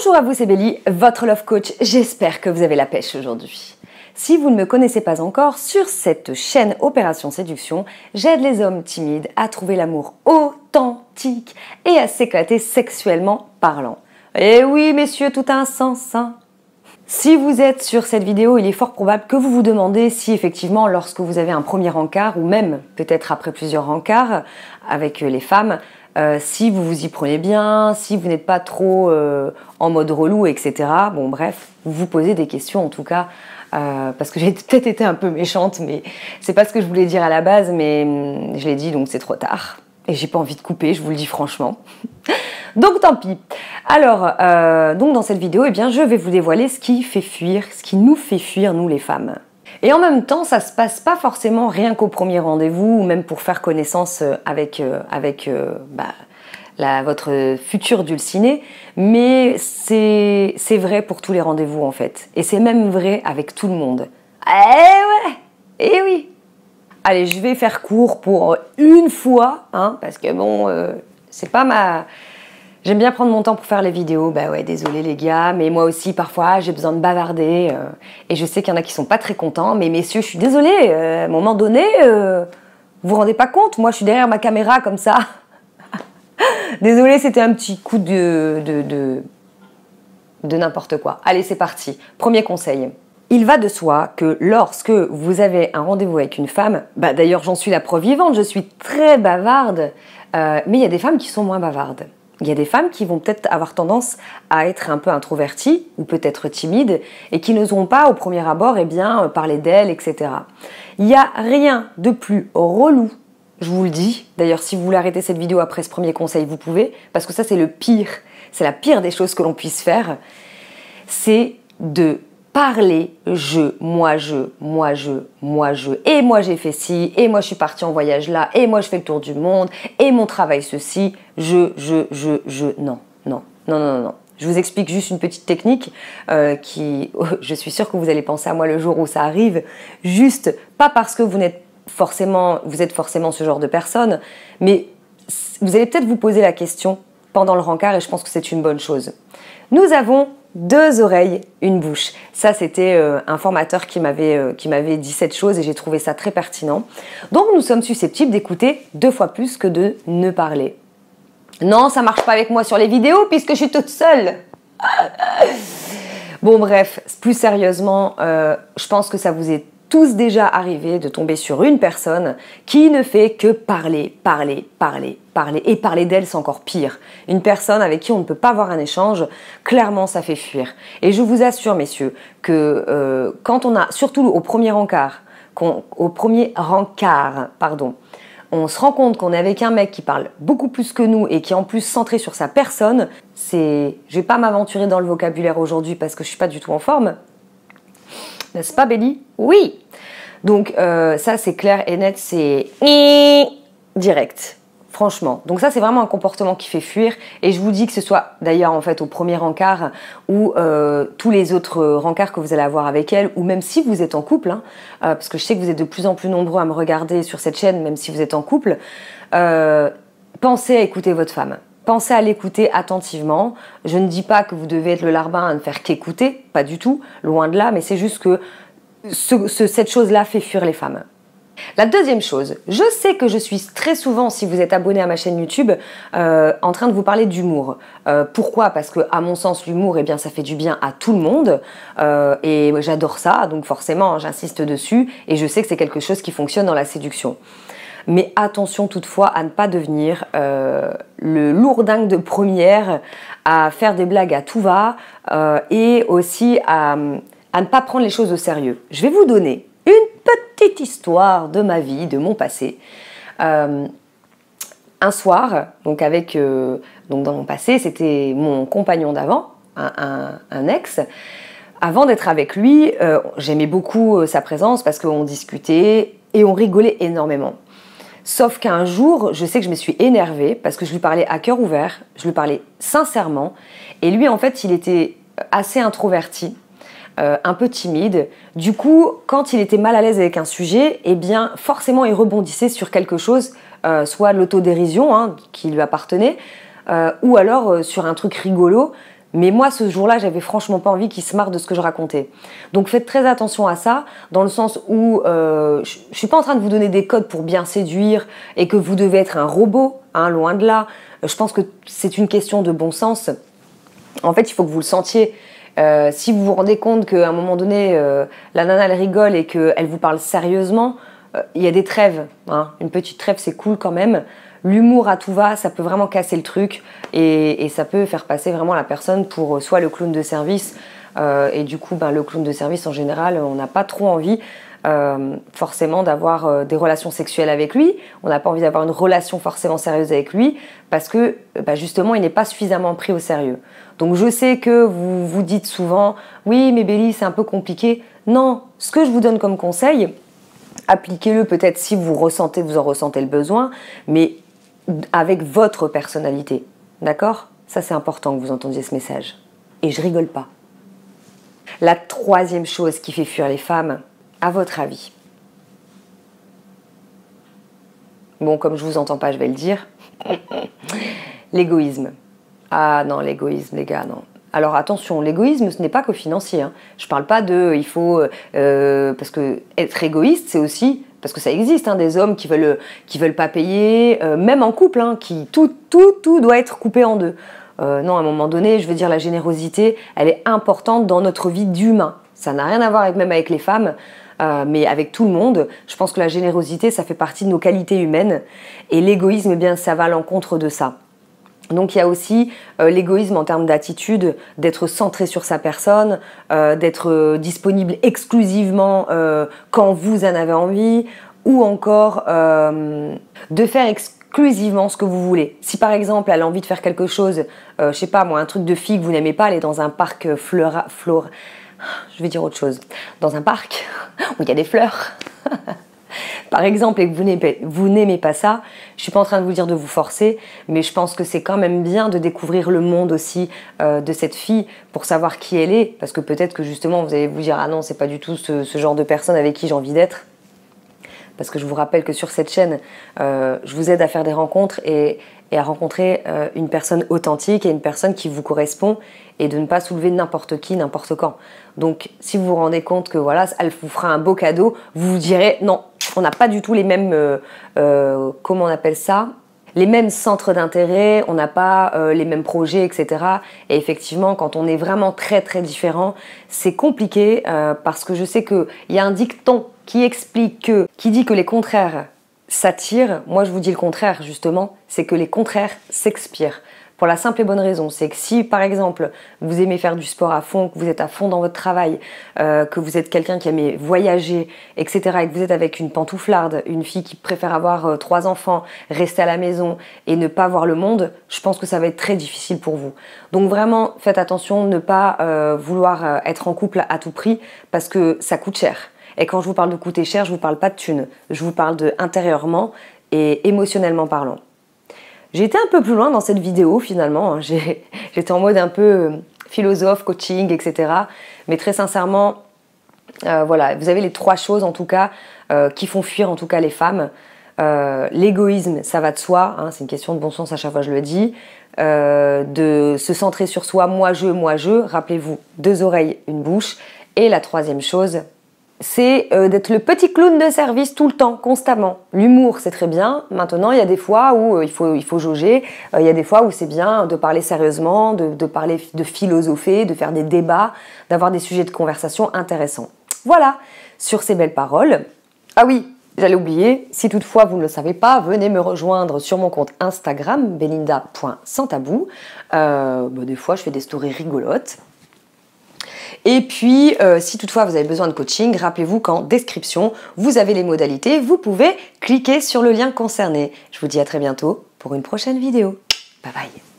Bonjour à vous, c'est Bélie, votre love coach. J'espère que vous avez la pêche aujourd'hui. Si vous ne me connaissez pas encore, sur cette chaîne Opération Séduction, j'aide les hommes timides à trouver l'amour authentique et à s'éclater sexuellement parlant. Et oui, messieurs, tout a un sens, hein. Si vous êtes sur cette vidéo, il est fort probable que vous vous demandez si effectivement, lorsque vous avez un premier encart, ou même peut-être après plusieurs encarts avec les femmes, si vous vous y prenez bien, si vous n'êtes pas trop en mode relou, etc. Bon bref, vous vous posez des questions en tout cas, parce que j'ai peut-être été un peu méchante, mais c'est pas ce que je voulais dire à la base, mais je l'ai dit donc c'est trop tard. Et j'ai pas envie de couper, je vous le dis franchement. Donc tant pis. Alors, donc dans cette vidéo, eh bien, je vais vous dévoiler ce qui fait fuir, ce qui nous fait fuir, nous les femmes. Et en même temps, ça se passe pas forcément rien qu'au premier rendez-vous, ou même pour faire connaissance avec votre futur dulciné, mais c'est vrai pour tous les rendez-vous en fait. Et c'est même vrai avec tout le monde. Eh ouais, eh oui. Allez, je vais faire court pour une fois, hein, parce que bon, c'est pas ma... J'aime bien prendre mon temps pour faire les vidéos, bah ouais, désolé les gars, mais moi aussi parfois j'ai besoin de bavarder, et je sais qu'il y en a qui sont pas très contents, mais messieurs, je suis désolée, à un moment donné, vous vous rendez pas compte, moi je suis derrière ma caméra comme ça. Désolée, c'était un petit coup de n'importe quoi. Allez, c'est parti. Premier conseil. Il va de soi que lorsque vous avez un rendez-vous avec une femme, bah d'ailleurs j'en suis la preuve vivante, je suis très bavarde, mais il y a des femmes qui sont moins bavardes. Il y a des femmes qui vont peut-être avoir tendance à être un peu introverties ou peut-être timides et qui n'oseront pas au premier abord parler d'elles, etc. Il n'y a rien de plus relou, je vous le dis. D'ailleurs, si vous voulez arrêter cette vidéo après ce premier conseil, vous pouvez, parce que ça c'est le pire, c'est la pire des choses que l'on puisse faire, c'est de parler moi je, et moi j'ai fait ci, et moi je suis partie en voyage là, et moi je fais le tour du monde, et mon travail ceci, non. Je vous explique juste une petite technique je suis sûre que vous allez penser à moi le jour où ça arrive, juste pas parce que vous êtes forcément ce genre de personne, mais vous allez peut-être vous poser la question pendant le rencard et je pense que c'est une bonne chose. Nous avons 2 oreilles, une bouche. Ça, c'était un formateur qui m'avait dit cette chose et j'ai trouvé ça très pertinent. Donc, nous sommes susceptibles d'écouter 2 fois plus que de ne parler. Non, ça marche pas avec moi sur les vidéos puisque je suis toute seule. Bon, bref, plus sérieusement, je pense que ça vous est tous déjà arrivé de tomber sur une personne qui ne fait que parler. Et parler d'elle, c'est encore pire. Une personne avec qui on ne peut pas avoir un échange, clairement, ça fait fuir. Et je vous assure, messieurs, que quand on a, surtout au premier rencard, on se rend compte qu'on est avec un mec qui parle beaucoup plus que nous et qui est en plus centré sur sa personne, je vais pas m'aventurer dans le vocabulaire aujourd'hui parce que je suis pas du tout en forme. N'est-ce pas, Bélie? Oui. Donc, ça, c'est clair et net, c'est direct. Franchement. Donc ça, c'est vraiment un comportement qui fait fuir. Et je vous dis que ce soit, d'ailleurs, en fait, au premier rencard ou tous les autres rencards que vous allez avoir avec elle, ou même si vous êtes en couple, hein, parce que je sais que vous êtes de plus en plus nombreux à me regarder sur cette chaîne, même si vous êtes en couple, pensez à écouter votre femme. Pensez à l'écouter attentivement. Je ne dis pas que vous devez être le larbin à ne faire qu'écouter, pas du tout, loin de là, mais c'est juste que cette chose-là fait fuir les femmes. La deuxième chose, je sais que je suis très souvent, si vous êtes abonné à ma chaîne YouTube, en train de vous parler d'humour. Pourquoi? Parce que, à mon sens, l'humour, eh bien, ça fait du bien à tout le monde, et j'adore ça, donc forcément, j'insiste dessus, et je sais que c'est quelque chose qui fonctionne dans la séduction. Mais attention toutefois à ne pas devenir le lourdingue de première, à faire des blagues à tout va, et aussi à ne pas prendre les choses au sérieux. Je vais vous donner une petite histoire de ma vie, de mon passé. Un soir, donc dans mon passé, c'était mon compagnon d'avant, un ex. Avant d'être avec lui, j'aimais beaucoup sa présence parce qu'on discutait et on rigolait énormément. Sauf qu'un jour, je sais que je me suis énervée parce que je lui parlais à cœur ouvert, je lui parlais sincèrement. Et lui, en fait, il était assez introverti, un peu timide. Du coup, quand il était mal à l'aise avec un sujet, eh bien, forcément, il rebondissait sur quelque chose, soit l'autodérision qui lui appartenait, ou alors sur un truc rigolo. Mais moi, ce jour-là, j'avais franchement pas envie qu'il se marre de ce que je racontais. Donc faites très attention à ça, dans le sens où je suis pas en train de vous donner des codes pour bien séduire et que vous devez être un robot, hein, loin de là. Je pense que c'est une question de bon sens. En fait, il faut que vous le sentiez. Si vous vous rendez compte qu'à un moment donné, la nana, elle rigole et qu'elle vous parle sérieusement, il y a des trêves. Hein. Une petite trêve, c'est cool quand même. L'humour à tout va, ça peut vraiment casser le truc et ça peut faire passer vraiment la personne pour soit le clown de service et du coup, le clown de service en général, on n'a pas trop envie forcément d'avoir des relations sexuelles avec lui. On n'a pas envie d'avoir une relation forcément sérieuse avec lui parce que justement, il n'est pas suffisamment pris au sérieux. Donc je sais que vous vous dites souvent « Oui, mais Bélie, c'est un peu compliqué ». Non, ce que je vous donne comme conseil, appliquez-le peut-être si vous en ressentez le besoin, mais avec votre personnalité, d'accord? Ça, c'est important que vous entendiez ce message. Et je rigole pas. La troisième chose qui fait fuir les femmes, à votre avis? Bon, comme je vous entends pas, je vais le dire. L'égoïsme. Ah non, l'égoïsme, les gars, non. Alors attention, l'égoïsme, ce n'est pas que financier. Hein. Je parle pas de, il faut, parce que être égoïste, c'est aussi, parce que ça existe, hein, des hommes qui veulent pas payer, même en couple, hein, qui tout doit être coupé en deux. Non, à un moment donné, je veux dire, la générosité, elle est importante dans notre vie d'humain. Ça n'a rien à voir même avec les femmes, mais avec tout le monde. Je pense que la générosité, ça fait partie de nos qualités humaines, et l'égoïsme, eh bien, ça va à l'encontre de ça. Donc il y a aussi l'égoïsme en termes d'attitude, d'être centré sur sa personne, d'être disponible exclusivement quand vous en avez envie, ou encore de faire exclusivement ce que vous voulez. Si par exemple elle a envie de faire quelque chose, je sais pas moi, un truc de fille que vous n'aimez pas, aller dans un parc je vais dire autre chose, dans un parc où il y a des fleurs. Par exemple, et que vous n'aimez pas ça, je suis pas en train de vous dire de vous forcer, mais je pense que c'est quand même bien de découvrir le monde aussi de cette fille pour savoir qui elle est, parce que peut-être que justement vous allez vous dire ah non, c'est pas du tout ce genre de personne avec qui j'ai envie d'être. Parce que je vous rappelle que sur cette chaîne, je vous aide à faire des rencontres et à rencontrer une personne authentique et une personne qui vous correspond et de ne pas soulever n'importe qui, n'importe quand. Donc, si vous vous rendez compte que voilà, elle vous fera un beau cadeau, vous vous direz non, on n'a pas du tout les mêmes, comment on appelle ça ? Les mêmes centres d'intérêt, on n'a pas les mêmes projets, etc. Et effectivement, quand on est vraiment très très différents, c'est compliqué parce que je sais qu'il y a un dicton qui dit que les contraires s'attirent. Moi, je vous dis le contraire, justement, c'est que les contraires s'expirent. Pour la simple et bonne raison, c'est que si, par exemple, vous aimez faire du sport à fond, que vous êtes à fond dans votre travail, que vous êtes quelqu'un qui aime voyager, etc., et que vous êtes avec une pantouflarde, une fille qui préfère avoir 3 enfants, rester à la maison et ne pas voir le monde, je pense que ça va être très difficile pour vous. Donc vraiment, faites attention, ne pas vouloir être en couple à tout prix, parce que ça coûte cher. Et quand je vous parle de coûter cher, je ne vous parle pas de thunes, je vous parle de intérieurement et émotionnellement parlant. J'ai été un peu plus loin dans cette vidéo finalement, j'étais en mode un peu philosophe, coaching, etc. Mais très sincèrement, voilà, vous avez les 3 choses en tout cas qui font fuir en tout cas les femmes. L'égoïsme, ça va de soi, hein, c'est une question de bon sens à chaque fois je le dis. De se centrer sur soi, moi je, rappelez-vous, 2 oreilles, une bouche. Et la 3e chose, c'est d'être le petit clown de service tout le temps, constamment. L'humour, c'est très bien. Maintenant, il y a des fois où il faut jauger. Il y a des fois où c'est bien de parler sérieusement, de parler, de philosopher, de faire des débats, d'avoir des sujets de conversation intéressants. Voilà, sur ces belles paroles. Ah oui, j'allais oublier, si toutefois vous ne le savez pas, venez me rejoindre sur mon compte Instagram, belinda.sanstabou. Des fois, je fais des stories rigolotes. Et puis, si toutefois vous avez besoin de coaching, rappelez-vous qu'en description, vous avez les modalités. Vous pouvez cliquer sur le lien concerné. Je vous dis à très bientôt pour une prochaine vidéo. Bye bye.